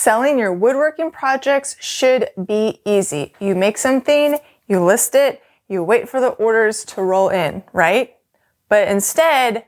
Selling your woodworking projects should be easy. You make something, you list it, you wait for the orders to roll in, right? But instead,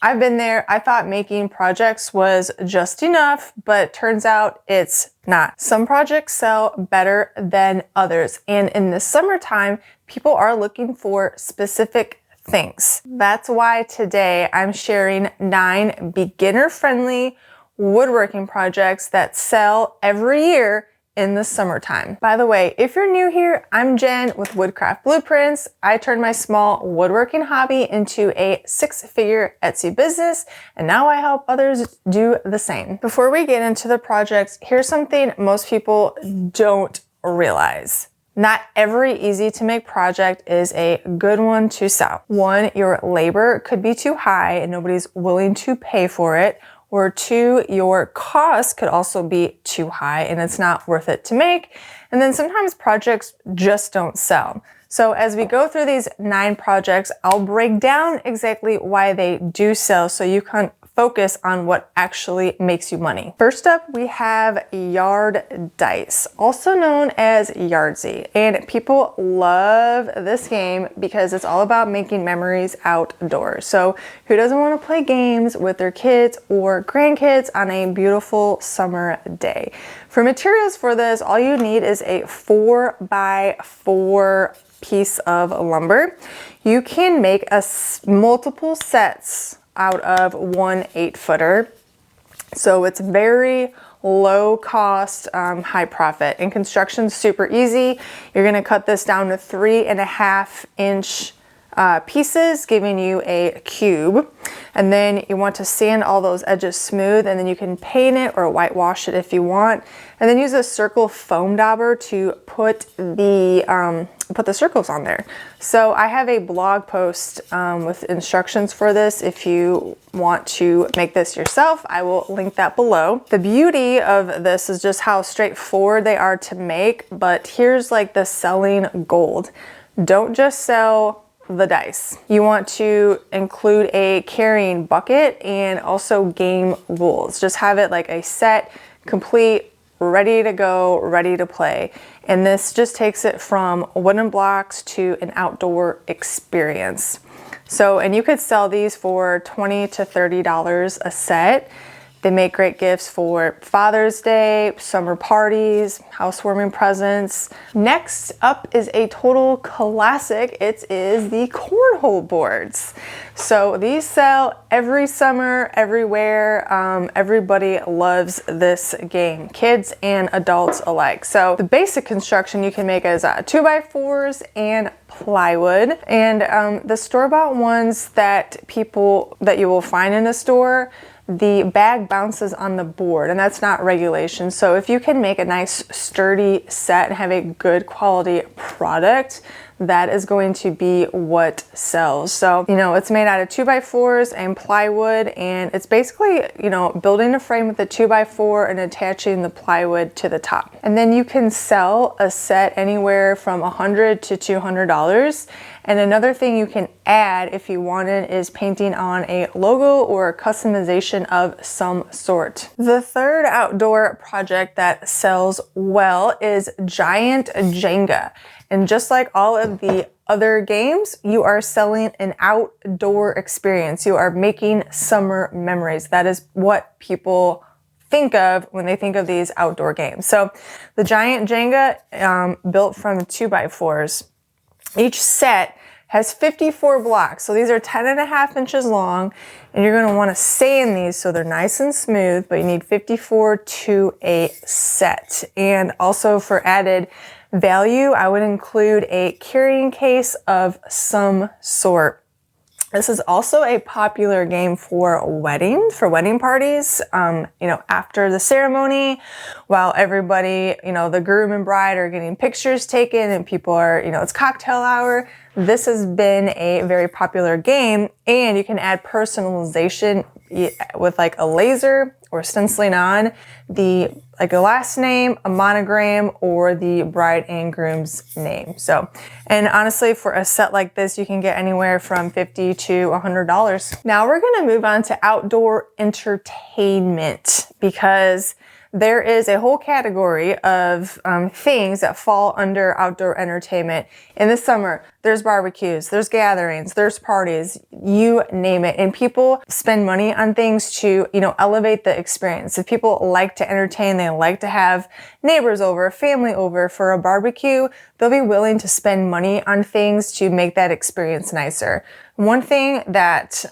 I've been there. I thought making projects was just enough, but turns out it's not. Some projects sell better than others. And in the summertime, people are looking for specific things. That's why today I'm sharing 9 beginner-friendly woodworking projects that sell every year in the summertime. By the way, if you're new here, I'm Jen with Woodcraft Blueprints. I turned my small woodworking hobby into a 6-figure Etsy business, and now I help others do the same. Before we get into the projects, here's something most people don't realize. Not every easy to make project is a good one to sell. 1, your labor could be too high and nobody's willing to pay for it. Or 2, your cost could also be too high and it's not worth it to make. And then sometimes projects just don't sell. So as we go through these 9 projects, I'll break down exactly why they do sell so you can focus on what actually makes you money. First up, we have Yardzee, also known as Yardzee. And people love this game because it's all about making memories outdoors. So who doesn't want to play games with their kids or grandkids on a beautiful summer day? For materials for this, all you need is a 4x4 piece of lumber. You can make multiple sets out of 1 8-footer. So it's very low cost, high profit. And construction's super easy. You're gonna cut this down to 3.5-inch pieces, giving you a cube. And then you want to sand all those edges smooth, and then you can paint it or whitewash it if you want. And then use a circle foam dauber to put the circles on there. So I have a blog post with instructions for this. If you want to make this yourself, I will link that below. The beauty of this is just how straightforward they are to make, but here's like the selling gold. Don't just sell the dice. You want to include a carrying bucket and also game rules. Just have it like a set, complete, ready to go, ready to play. And this just takes it from wooden blocks to an outdoor experience. So, and you could sell these for $20 to $30 a set. They make great gifts for Father's Day, summer parties, housewarming presents. Next up is a total classic. It is the cornhole boards. So these sell every summer, everywhere. Everybody loves this game, kids and adults alike. So the basic construction you can make is 2x4s and plywood. And the store-bought ones that you will find in a store, the bag bounces on the board, and that's not regulation. So if you can make a nice sturdy set and have a good quality product, that is going to be what sells. So, it's made out of 2x4s and plywood, and it's basically, building a frame with a 2x4 and attaching the plywood to the top. And then you can sell a set anywhere from $100 to $200. And another thing you can add if you wanted is painting on a logo or a customization of some sort. The third outdoor project that sells well is Giant Jenga. And just like all of the other games, you are selling an outdoor experience. You are making summer memories. That is what people think of when they think of these outdoor games. So the Giant Jenga, built from 2x4s. Each set has 54 blocks. So these are 10.5 inches long, and you're gonna wanna sand these so they're nice and smooth, but you need 54 to a set. And also for added value, I would include a carrying case of some sort. This is also a popular game for wedding parties. After the ceremony, while everybody, the groom and bride are getting pictures taken and people are, it's cocktail hour. This has been a very popular game, and you can add personalization with like a laser or stenciling on a last name, a monogram, or the bride and groom's name. So, and honestly, for a set like this, you can get anywhere from $50 to $100. Now we're gonna move on to outdoor entertainment, because there is a whole category of things that fall under outdoor entertainment. In the summer, there's barbecues, there's gatherings, there's parties, you name it. And people spend money on things to, elevate the experience. If people like to entertain, they like to have neighbors over, family over for a barbecue, they'll be willing to spend money on things to make that experience nicer. One thing that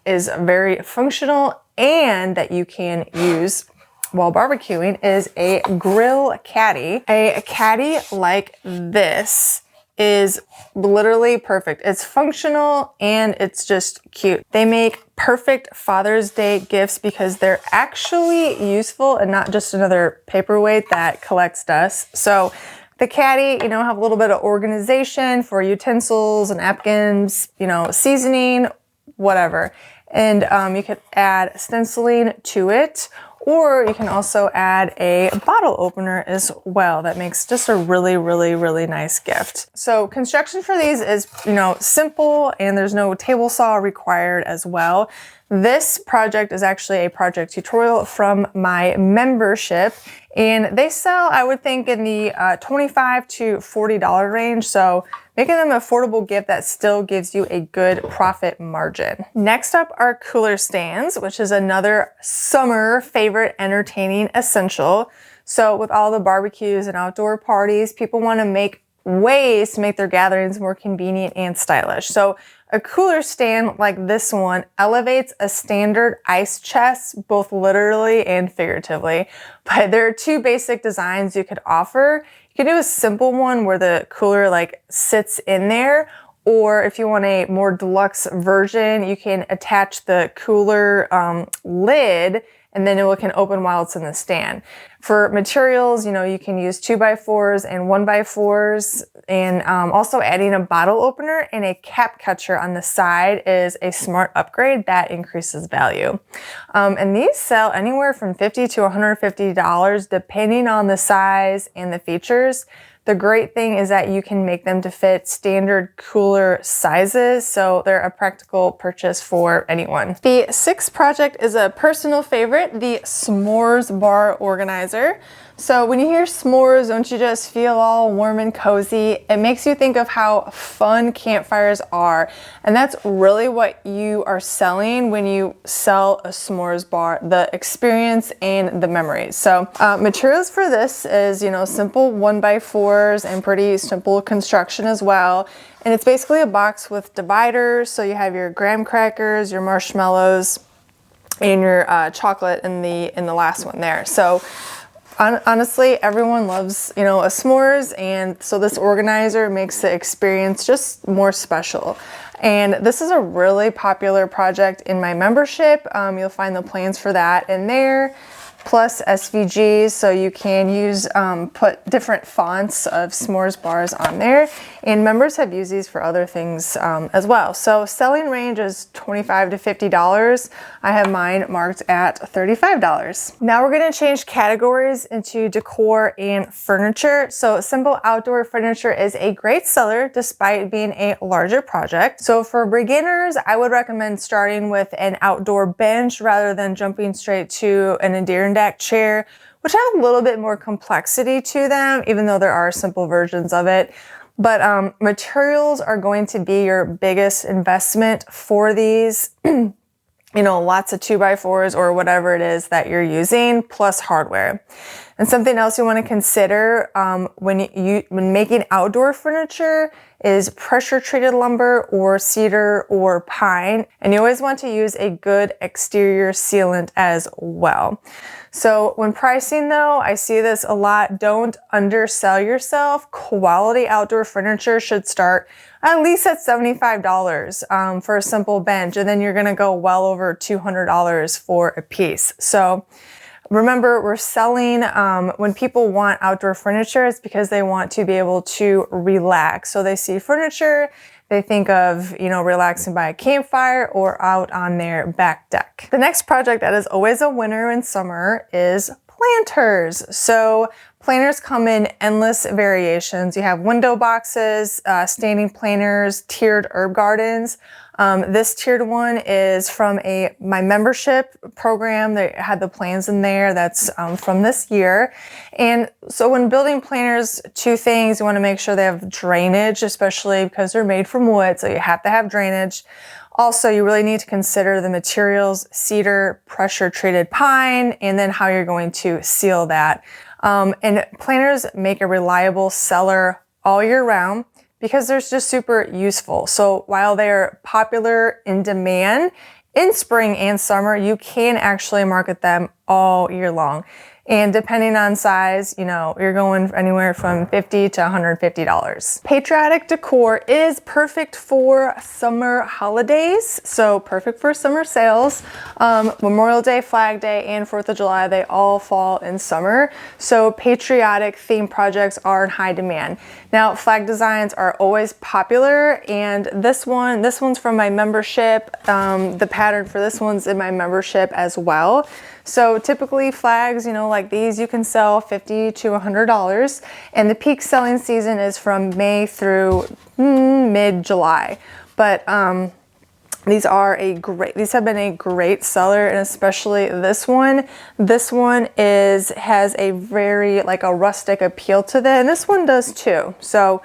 is very functional and that you can use while barbecuing is a grill caddy. A caddy like this is literally perfect. It's functional and it's just cute. They make perfect Father's Day gifts because they're actually useful and not just another paperweight that collects dust. So the caddy, have a little bit of organization for utensils and napkins, seasoning, whatever. And you could add stenciling to it, or you can also add a bottle opener as well. That makes just a really, really, really nice gift. So construction for these is, simple, and there's no table saw required as well. This project is actually a project tutorial from my membership, and they sell, I would think, in the $25 to $40 range. So making them an affordable gift that still gives you a good profit margin. Next up are cooler stands, which is another summer favorite entertaining essential. So with all the barbecues and outdoor parties, people want to make ways to make their gatherings more convenient and stylish. So a cooler stand like this one elevates a standard ice chest, both literally and figuratively. But there are two basic designs you could offer. You could do a simple one where the cooler sits in there, or if you want a more deluxe version, you can attach the cooler lid, and then it can open while it's in the stand. For materials, you can use 2x4s and 1x4s, and also adding a bottle opener and a cap catcher on the side is a smart upgrade that increases value. And these sell anywhere from $50 to $150 depending on the size and the features. The great thing is that you can make them to fit standard cooler sizes, so they're a practical purchase for anyone. The sixth project is a personal favorite, the s'mores bar organizer. So when you hear s'mores, don't you just feel all warm and cozy? It makes you think of how fun campfires are. And that's really what you are selling when you sell a s'mores bar, the experience and the memories. So materials for this is, simple 1x4s and pretty simple construction as well. And it's basically a box with dividers. So you have your graham crackers, your marshmallows, and your chocolate in the last one there. So honestly, everyone loves, a s'mores, and so this organizer makes the experience just more special. And this is a really popular project in my membership. You'll find the plans for that in there, plus SVGs, so you can use, put different fonts of s'mores bars on there. And members have used these for other things as well. So selling range is $25 to $50. I have mine marked at $35. Now we're gonna change categories into decor and furniture. So simple outdoor furniture is a great seller despite being a larger project. So for beginners, I would recommend starting with an outdoor bench rather than jumping straight to an Adirondack chair, which have a little bit more complexity to them, even though there are simple versions of it. But materials are going to be your biggest investment for these. Lots of 2x4s or whatever it is that you're using, plus hardware. And something else you want to consider when making outdoor furniture is pressure treated lumber or cedar or pine. And you always want to use a good exterior sealant as well. So when pricing though, I see this a lot. Don't undersell yourself. Quality outdoor furniture should start at least at $75 for a simple bench. And then you're gonna go well over $200 for a piece. So remember, we're selling, when people want outdoor furniture, it's because they want to be able to relax. So they see furniture, they think of, relaxing by a campfire or out on their back deck. The next project that is always a winner in summer is planters. So planters come in endless variations. You have window boxes, standing planters, tiered herb gardens. This tiered one is from my membership program. They had the plans in there. That's from this year. And so when building planners, two things, you want to make sure they have drainage, especially because they're made from wood. So you have to have drainage. Also, you really need to consider the materials: cedar, pressure treated pine, and then how you're going to seal that. And planters make a reliable seller all year round because they're just super useful. So while they're popular in demand in spring and summer, you can actually market them all year long. And depending on size, you know, you're going anywhere from $50 to $150. Patriotic decor is perfect for summer holidays. So perfect for summer sales. Memorial Day, Flag Day, and 4th of July, they all fall in summer. So patriotic theme projects are in high demand. Now, flag designs are always popular, and this one's from my membership. The pattern for this one's in my membership as well. So typically flags, you know, like these, you can sell $50 to $100, and the peak selling season is from May through mid-July. But these have been a great seller, and especially this one. This one has a very like a rustic appeal to that, and this one does too. So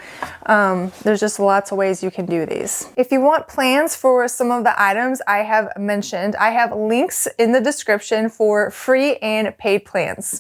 there's just lots of ways you can do these. If you want plans for some of the items I have mentioned, I have links in the description for free and paid plans.